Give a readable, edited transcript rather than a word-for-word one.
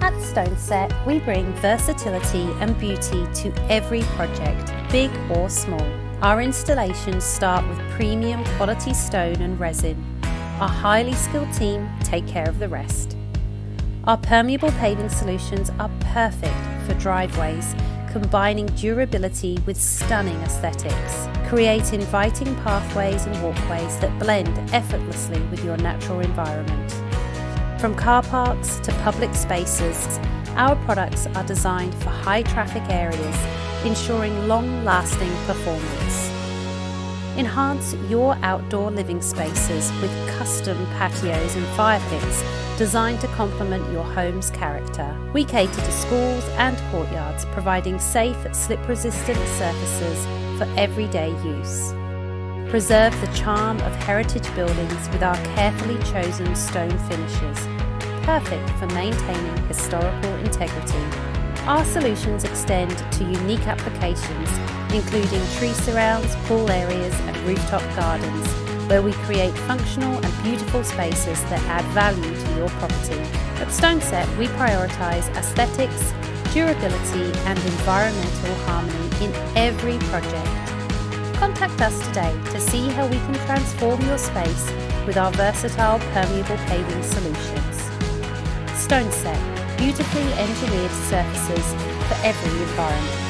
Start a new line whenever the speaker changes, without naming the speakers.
At Stoneset, we bring versatility and beauty to every project, big or small. Our installations start with premium quality stone and resin. Our highly skilled team take care of the rest. Our permeable paving solutions are perfect for driveways, combining durability with stunning aesthetics. Create inviting pathways and walkways that blend effortlessly with your natural environment. From car parks to public spaces, our products are designed for high traffic areas, ensuring long-lasting performance. Enhance your outdoor living spaces with custom patios and fire pits designed to complement your home's character. We cater to schools and courtyards, providing safe, slip-resistant surfaces for everyday use. Preserve the charm of heritage buildings with our carefully chosen stone finishes, perfect for maintaining historical integrity. Our solutions extend to unique applications, including tree surrounds, pool areas, and rooftop gardens, where we create functional and beautiful spaces that add value to your property. At Stoneset, we prioritise aesthetics, durability, and environmental harmony in every project. Contact us today to see how we can transform your space with our versatile permeable paving solutions. Stoneset, beautifully engineered surfaces for every environment.